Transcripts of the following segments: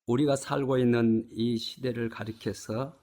우리가 살고 있는 이 시대를 가리켜서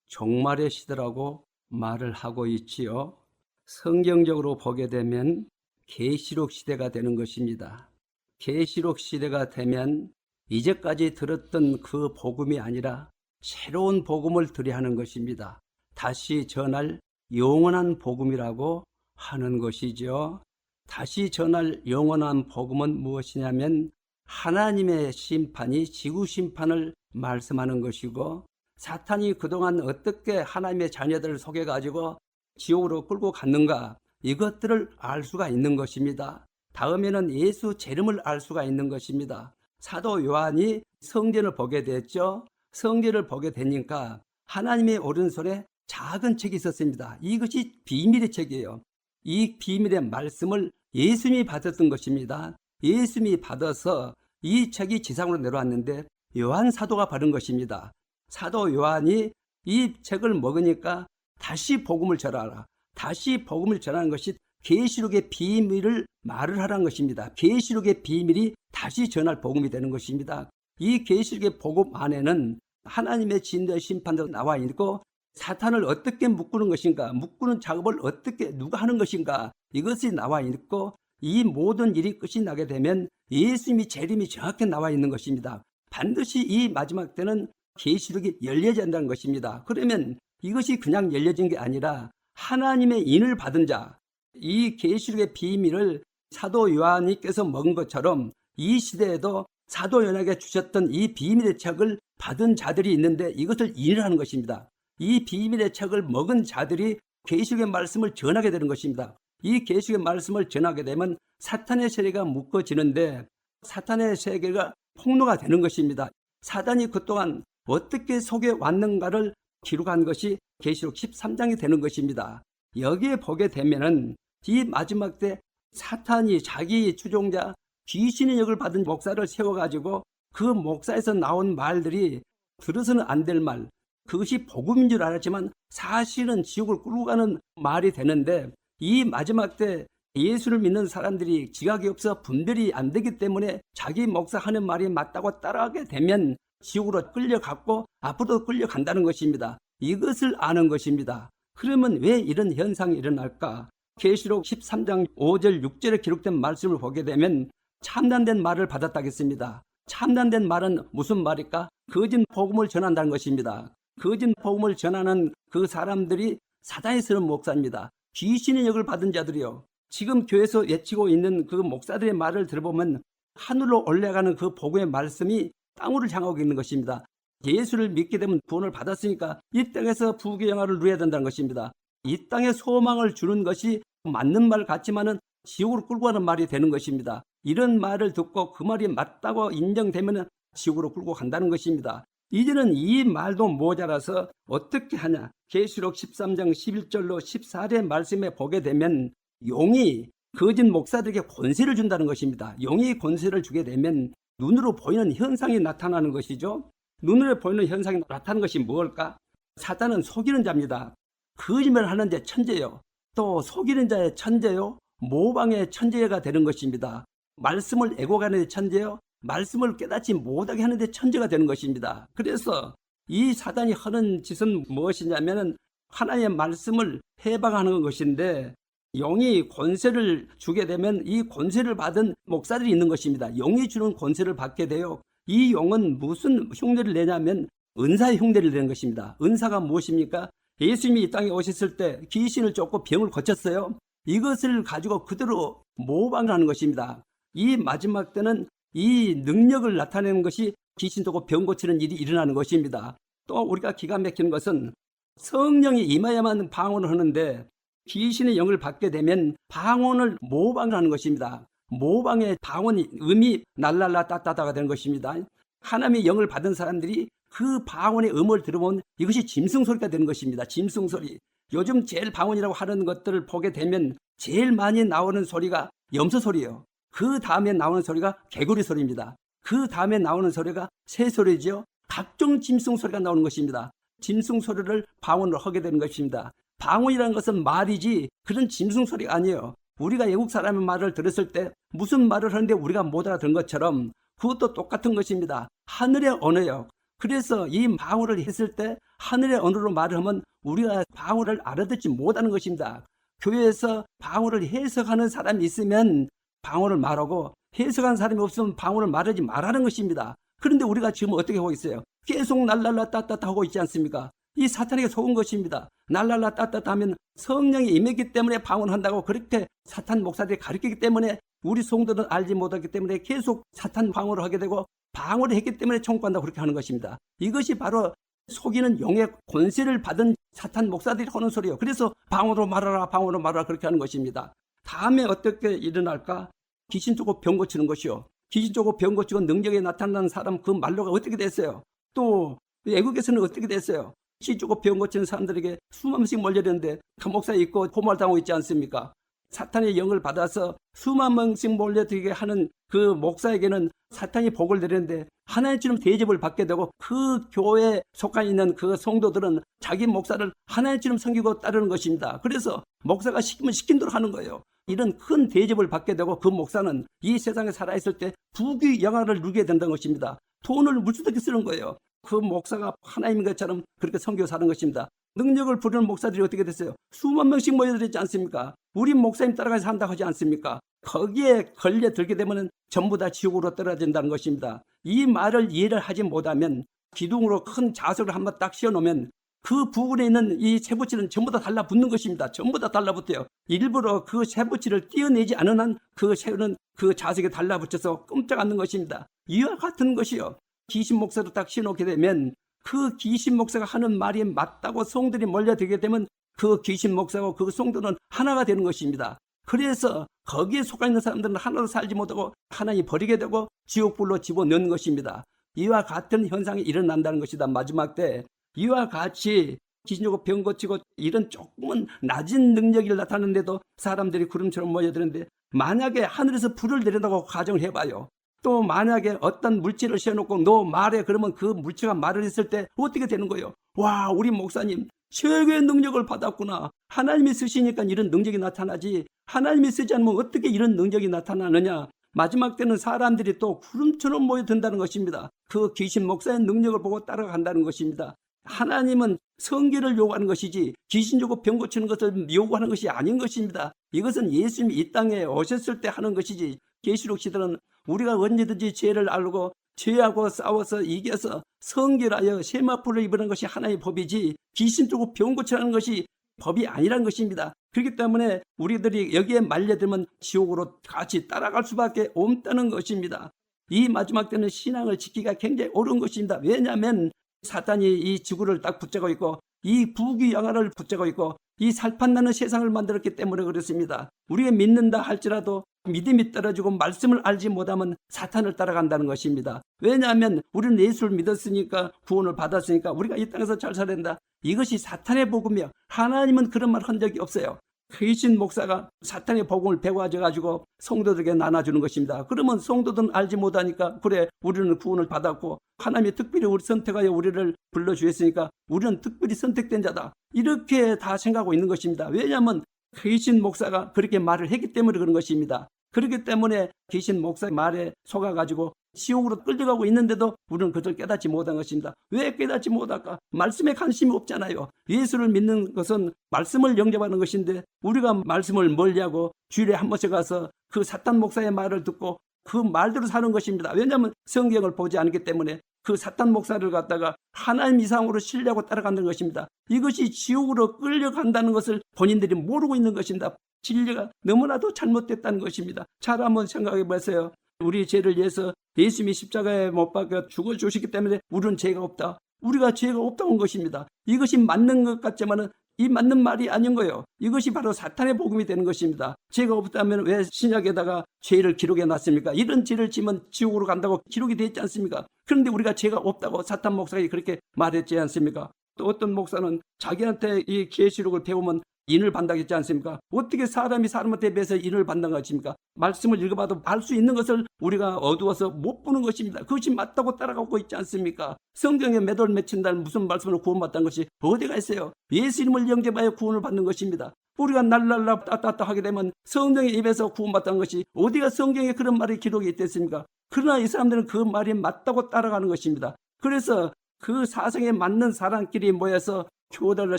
종말의 시대라고 말을 하고 있지요. 성경적으로 보게 되면 계시록 시대가 되는 것입니다. 계시록 시대가 되면 이제까지 들었던 그 복음이 아니라 새로운 복음을 들어야 하는 것입니다. 다시 전할 영원한 복음이라고 하는 것이죠. 다시 전할 영원한 복음은 무엇이냐면 하나님의 심판이 지구 심판을 말씀하는 것이고, 사탄이 그동안 어떻게 하나님의 자녀들을 속여가지고 지옥으로 끌고 갔는가, 이것들을 알 수가 있는 것입니다. 다음에는 예수 재림을 알 수가 있는 것입니다. 사도 요한이 성전을 보게 됐죠. 성전을 보게 되니까 하나님의 오른손에 작은 책이 있었습니다. 이것이 비밀의 책이에요. 이 비밀의 말씀을 예수님이 받았던 것입니다. 예수님이 받아서 이 책이 지상으로 내려왔는데 요한 사도가 받은 것입니다. 사도 요한이 이 책을 먹으니까 다시 복음을 전하라. 다시 복음을 전하는 것이 계시록의 비밀을 말을 하라는 것입니다. 계시록의 비밀이 다시 전할 복음이 되는 것입니다. 이 계시록의 복음 안에는 하나님의 진노의 심판도 나와 있고, 사탄을 어떻게 묶는 것인가, 묶는 작업을 어떻게 누가 하는 것인가, 이것이 나와 있고, 이 모든 일이 끝이 나게 되면 예수님이 재림이 정확히 나와 있는 것입니다. 반드시 이 마지막 때는 계시록이 열려야 한다는 것입니다. 그러면 이것이 그냥 열려진 게 아니라 하나님의 인을 받은 자, 이 계시록의 비밀을 사도 요한이께서 먹은 것처럼 이 시대에도 사도 요한에게 주셨던 이 비밀의 책을 받은 자들이 있는데, 이것을 인하는 것입니다. 이 비밀의 책을 먹은 자들이 계시록의 말씀을 전하게 되는 것입니다. 이 계시록의 말씀을 전하게 되면 사탄의 세계가 묶어지는데, 사탄의 세계가 폭로가 되는 것입니다. 사단이 그동안 어떻게 속여왔는가를 기록한 것이 계시록 13장이 되는 것입니다. 여기에 보게 되면은 이 마지막 때 사탄이 자기 추종자 귀신의 역을 받은 목사를 세워가지고 그 목사에서 나온 말들이 들어서는 안 될 말, 그것이 복음인 줄 알았지만 사실은 지옥을 끌고 가는 말이 되는데, 이 마지막 때 예수를 믿는 사람들이 지각이 없어 분별이 안 되기 때문에 자기 목사 하는 말이 맞다고 따라하게 되면 지옥으로 끌려갔고 앞으로도 끌려간다는 것입니다. 이것을 아는 것입니다. 그러면 왜 이런 현상이 일어날까? 계시록 13장 5절 6절에 기록된 말씀을 보게 되면 참단된 말을 받았다겠습니다. 참단된 말은 무슨 말일까? 거짓 복음을 전한다는 것입니다. 거짓 복음을 전하는 그 사람들이 사단이 쓰는 목사입니다. 귀신의 역을 받은 자들이요. 지금 교회에서 외치고 있는 그 목사들의 말을 들어보면 하늘로 올라가는 그 복음의 말씀이 땅으로 향하고 있는 것입니다. 예수를 믿게 되면 구원을 받았으니까 이 땅에서 부귀 영화를 누려야 된다는 것입니다. 이 땅에 소망을 주는 것이 맞는 말 같지만은 지옥으로 끌고 가는 말이 되는 것입니다. 이런 말을 듣고 그 말이 맞다고 인정되면 지옥으로 끌고 간다는 것입니다. 이제는 이 말도 모자라서 어떻게 하냐? 계시록 13장 11절로 14절의 말씀에 보게 되면 용이 거짓 목사들에게 권세를 준다는 것입니다. 용이 권세를 주게 되면 눈으로 보이는 현상이 나타나는 것이죠. 눈으로 보이는 현상이 나타나는 것이 무엇일까? 사탄은 속이는 자입니다. 거짓말을 하는 자 천재요. 또 속이는 자의 천재요. 모방의 천재가 되는 것입니다. 말씀을 애고가는 데 천재요. 말씀을 깨닫지 못하게 하는데 천재가 되는 것입니다. 그래서 이 사단이 하는 짓은 무엇이냐면 하나님의 말씀을 해방하는 것인데, 영이 권세를 주게 되면 이 권세를 받은 목사들이 있는 것입니다. 영이 주는 권세를 받게 돼요. 이 영은 무슨 흉내를 내냐면 은사의 흉내를 내는 것입니다. 은사가 무엇입니까? 예수님이 이 땅에 오셨을 때 귀신을 쫓고 병을 고쳤어요. 이것을 가지고 그대로 모방을 하는 것입니다. 이 마지막 때는 이 능력을 나타내는 것이 귀신 쫓고 병 고치는 일이 일어나는 것입니다. 또 우리가 기가 막히는 것은 성령이 임하야만 방언을 하는데, 귀신의 영을 받게 되면 방언을 모방하는 것입니다. 모방의 방언이 음이 날랄라 따따다가 되는 것입니다. 하나님의 영을 받은 사람들이 그 방언의 음을 들으면 이것이 짐승소리가 되는 것입니다. 짐승소리. 요즘 제일 방언이라고 하는 것들을 보게 되면 제일 많이 나오는 소리가 염소소리예요. 그 다음에 나오는 소리가 개구리 소리입니다. 그 다음에 나오는 소리가 새소리죠. 각종 짐승소리가 나오는 것입니다. 짐승소리를 방언으로 하게 되는 것입니다. 방언이라는 것은 말이지 그런 짐승소리가 아니에요. 우리가 외국 사람의 말을 들었을 때 무슨 말을 하는데 우리가 못 알아듣는 것처럼 그것도 똑같은 것입니다. 하늘의 언어예요. 그래서 이 방언을 했을 때 하늘의 언어로 말을 하면 우리가 방언을 알아듣지 못하는 것입니다. 교회에서 방언을 해석하는 사람이 있으면 방언을 말하고 해석하는 사람이 없으면 방언을 말하지 말라는 것입니다. 그런데 우리가 지금 어떻게 하고 있어요? 계속 날랄라 따따따 하고 있지 않습니까? 이 사탄에게 속은 것입니다. 날랄라 따따따 하면 성령이 임했기 때문에 방언한다고 그렇게 사탄 목사들이 가르치기 때문에 우리 성도들은 알지 못하기 때문에 계속 사탄 방언을 하게 되고 방언을 했기 때문에 청구한다고 그렇게 하는 것입니다. 이것이 바로 속이는 영의 권세를 받은 사탄 목사들이 하는 소리예요. 그래서 방언으로 말하라, 방언으로 말하라 그렇게 하는 것입니다. 다음에 어떻게 일어날까? 귀신 쫓고 병 고치는 것이요. 귀신 쫓고 병 고치고 능력에 나타나는 사람 그 말로가 어떻게 됐어요? 또 외국에서는 어떻게 됐어요? 귀신 쫓고 병 고치는 사람들에게 수만 명씩 몰려드는데 그 목사에 있고 포말당하고 있지 않습니까? 사탄의 영을 받아서 수만 명씩 몰려들게 하는 그 목사에게는 사탄이 복을 내리는데 하나님처럼 대접을 받게 되고 그 교회에 속해 있는 그 성도들은 자기 목사를 하나님처럼 섬기고 따르는 것입니다. 그래서 목사가 시키면 시킨 대로 하는 거예요. 이런 큰 대접을 받게 되고 그 목사는 이 세상에 살아있을 때 부귀 영화를 누리게 된다는 것입니다. 돈을 물수없게 쓰는 거예요. 그 목사가 하나님인 것처럼 그렇게 섬기고 사는 것입니다. 능력을 부르는 목사들이 어떻게 됐어요? 수만 명씩 모여들었지 않습니까? 우리 목사님 따라가서 산다고 하지 않습니까? 거기에 걸려들게 되면 전부 다 지옥으로 떨어진다는 것입니다. 이 말을 이해를 하지 못하면 기둥으로 큰 자석을 한번 딱 씌워놓으면 그 부분에 있는 이 쇠붙이는 전부 다 달라붙는 것입니다. 전부 다 달라붙어요. 일부러 그 쇠붙이를 띄어내지 않은 한 그 쇠는 그 자석에 달라붙어서 끔짝 않는 것입니다. 이와 같은 것이요. 귀신 목사로 딱 씌워놓게 되면 그 귀신 목사가 하는 말이 맞다고 성들이 몰려들게 되면 그 귀신 목사와 그 성도는 하나가 되는 것입니다. 그래서 거기에 속해 있는 사람들은 하나로 살지 못하고 하나님 버리게 되고 지옥불로 집어넣는 것입니다. 이와 같은 현상이 일어난다는 것이다. 마지막 때 이와 같이 귀신 쫓고 병 고치고 이런 조금은 낮은 능력이 나타나는데도 사람들이 구름처럼 모여드는데 만약에 하늘에서 불을 내린다고 가정을 해봐요. 또 만약에 어떤 물질을 씌워놓고 너 말해 그러면 그 물체가 말을 했을 때 어떻게 되는 거예요? 와, 우리 목사님 최고의 능력을 받았구나. 하나님이 쓰시니까 이런 능력이 나타나지 하나님이 쓰지 않으면 어떻게 이런 능력이 나타나느냐. 마지막 때는 사람들이 또 구름처럼 모여든다는 것입니다. 그 귀신 목사의 능력을 보고 따라간다는 것입니다. 하나님은 성결을 요구하는 것이지 귀신 주고 병 고치는 것을 요구하는 것이 아닌 것입니다. 이것은 예수님이 이 땅에 오셨을 때 하는 것이지 계시록 시대는 우리가 언제든지 죄를 알고 죄하고 싸워서 이겨서 성결하여 세마포를 입는 것이 하나의 법이지 귀신 주고 병 고치라는 것이 법이 아니란 것입니다. 그렇기 때문에 우리들이 여기에 말려들면 지옥으로 같이 따라갈 수밖에 없다는 것입니다. 이 마지막 때는 신앙을 지키기가 굉장히 어려운 것입니다. 왜냐하면 사탄이 이 지구를 딱 붙잡고 있고 이 부귀 영화를 붙잡고 있고 이 살판나는 세상을 만들었기 때문에 그렇습니다. 우리가 믿는다 할지라도 믿음이 떨어지고 말씀을 알지 못하면 사탄을 따라간다는 것입니다. 왜냐하면 우리는 예수를 믿었으니까 구원을 받았으니까 우리가 이 땅에서 잘 살아야 된다. 이것이 사탄의 복음이요. 하나님은 그런 말 한 적이 없어요. 귀신 목사가 사탄의 복음을 배워져 가지고 성도들에게 나눠주는 것입니다. 그러면 성도들은 알지 못하니까 그래 우리는 구원을 받았고 하나님이 특별히 우리 선택하여 우리를 불러주셨으니까 우리는 특별히 선택된 자다. 이렇게 다 생각하고 있는 것입니다. 왜냐하면 귀신 목사가 그렇게 말을 했기 때문에 그런 것입니다. 그렇기 때문에 귀신 목사의 말에 속아가지고 지옥으로 끌려가고 있는데도 우리는 그것을 깨닫지 못한 것입니다. 왜 깨닫지 못할까? 말씀에 관심이 없잖아요. 예수를 믿는 것은 말씀을 영접하는 것인데 우리가 말씀을 멀리하고 주일에 한 번씩 가서 그 사탄 목사의 말을 듣고 그 말대로 사는 것입니다. 왜냐하면 성경을 보지 않기 때문에 그 사탄 목사를 갖다가 하나님 이상으로 신뢰하고 따라간다는 것입니다. 이것이 지옥으로 끌려간다는 것을 본인들이 모르고 있는 것입니다. 진리가 너무나도 잘못됐다는 것입니다. 잘 한번 생각해 보세요. 우리 죄를 위해서 예수님이 십자가에 못 박혀 죽어주시기 때문에 우리는 죄가 없다. 우리가 죄가 없다는 것입니다. 이것이 맞는 것 같지만은 이 맞는 말이 아닌 거예요. 이것이 바로 사탄의 복음이 되는 것입니다. 죄가 없다면 왜 신약에다가 죄를 기록해 놨습니까? 이런 죄를 지면 지옥으로 간다고 기록이 되어 있지 않습니까? 그런데 우리가 죄가 없다고 사탄 목사가 그렇게 말했지 않습니까? 또 어떤 목사는 자기한테 이 계시록을 배우면 인을 받는다고 했지 않습니까? 어떻게 사람이 사람한테 비해서 인을 받는다고 하십니까? 말씀을 읽어봐도 알 수 있는 것을 우리가 어두워서 못 보는 것입니다. 그것이 맞다고 따라가고 있지 않습니까? 성경에 매돌 맺힌다는 무슨 말씀으로 구원받다는 것이 어디가 있어요? 예수님을 영접하여 구원을 받는 것입니다. 우리가 날랄라 따따따 하게 되면 성령의 입에서 구원받다는 것이 어디가 성경에 그런 말이 기록이 있겠습니까? 그러나 이 사람들은 그 말이 맞다고 따라가는 것입니다. 그래서 그 사상에 맞는 사람끼리 모여서 교회를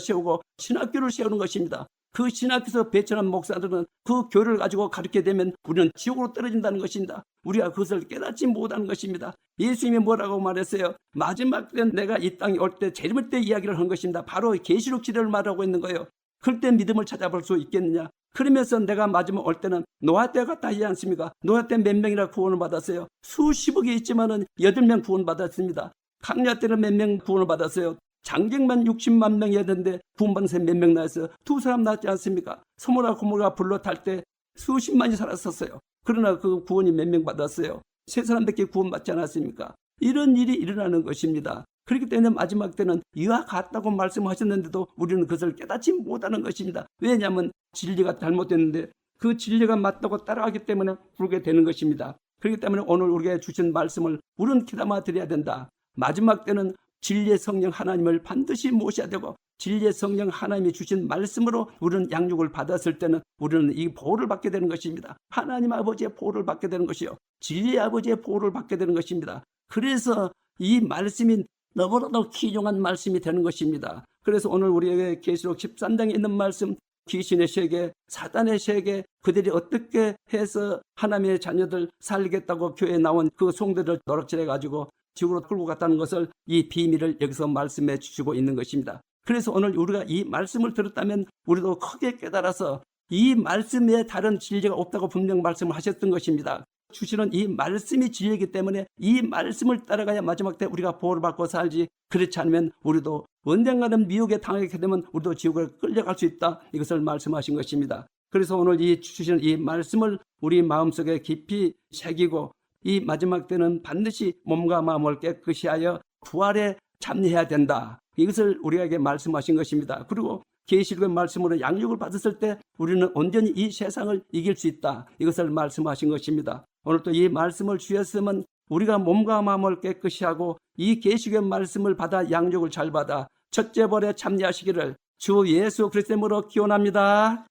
세우고 신학교를 세우는 것입니다. 그 신학교에서 배천한 목사들은 그 교를 가지고 가르치게 되면 우리는 지옥으로 떨어진다는 것입니다. 우리가 그것을 깨닫지 못하는 것입니다. 예수님이 뭐라고 말했어요? 마지막 때 내가 이 땅에 올 때 제일 때 이야기를 한 것입니다. 바로 계시록 시대를 말하고 있는 거예요. 그럴 때 믿음을 찾아볼 수 있겠느냐? 그러면서 내가 마지막 올 때는 노아 때 같다지 않습니까? 노아 때 몇 명이나 구원을 받았어요? 수십억이 있지만은 8명 구원 받았습니다. 강야 때는 몇 명 구원을 받았어요? 장정만 60만 명이었는데 구원받은 사람이 몇 명 나왔어요? 2사람 나왔지 않습니까? 소모라 고모라 불로 탈 때 수십만이 살았었어요. 그러나 그 구원이 몇 명 받았어요? 3사람밖에 구원받지 않았습니까? 이런 일이 일어나는 것입니다. 그렇기 때문에 마지막 때는 이와 같다고 말씀하셨는데도 우리는 그것을 깨닫지 못하는 것입니다. 왜냐하면 진리가 잘못됐는데 그 진리가 맞다고 따라가기 때문에 그렇게 되는 것입니다. 그렇기 때문에 오늘 우리에게 주신 말씀을 우리는 귀담아 드려야 된다. 마지막 때는 진리의 성령 하나님을 반드시 모셔야 되고 진리의 성령 하나님이 주신 말씀으로 우리는 양육을 받았을 때는 우리는 이 보호를 받게 되는 것입니다. 하나님 아버지의 보호를 받게 되는 것이요. 진리의 아버지의 보호를 받게 되는 것입니다. 그래서 이 말씀이 너무나도 귀중한 말씀이 되는 것입니다. 그래서 오늘 우리에게 계시록 13장에 있는 말씀, 귀신의 세계, 사단의 세계, 그들이 어떻게 해서 하나님의 자녀들 살리겠다고 교회에 나온 그 송들을 노락질해 가지고 지구로 끌고 갔다는 것을 이 비밀을 여기서 말씀해 주시고 있는 것입니다. 그래서 오늘 우리가 이 말씀을 들었다면 우리도 크게 깨달아서 이 말씀에 다른 진리가 없다고 분명 말씀을 하셨던 것입니다. 주시는 이 말씀이 진리이기 때문에 이 말씀을 따라가야 마지막 때 우리가 보호를 받고 살지, 그렇지 않으면 우리도 언젠가는 미혹에 당하게 되면 우리도 지옥을 끌려갈 수 있다. 이것을 말씀하신 것입니다. 그래서 오늘 이 주시는 이 말씀을 우리 마음속에 깊이 새기고 이 마지막 때는 반드시 몸과 마음을 깨끗이 하여 부활에 참여해야 된다. 이것을 우리에게 말씀하신 것입니다. 그리고 계시록의 말씀으로 양육을 받았을 때 우리는 온전히 이 세상을 이길 수 있다. 이것을 말씀하신 것입니다. 오늘 또 이 말씀을 주셨으면 우리가 몸과 마음을 깨끗이 하고 이 계시록의 말씀을 받아 양육을 잘 받아 첫째 벌에 참여하시기를 주 예수 그리스도 이름으로 기원합니다.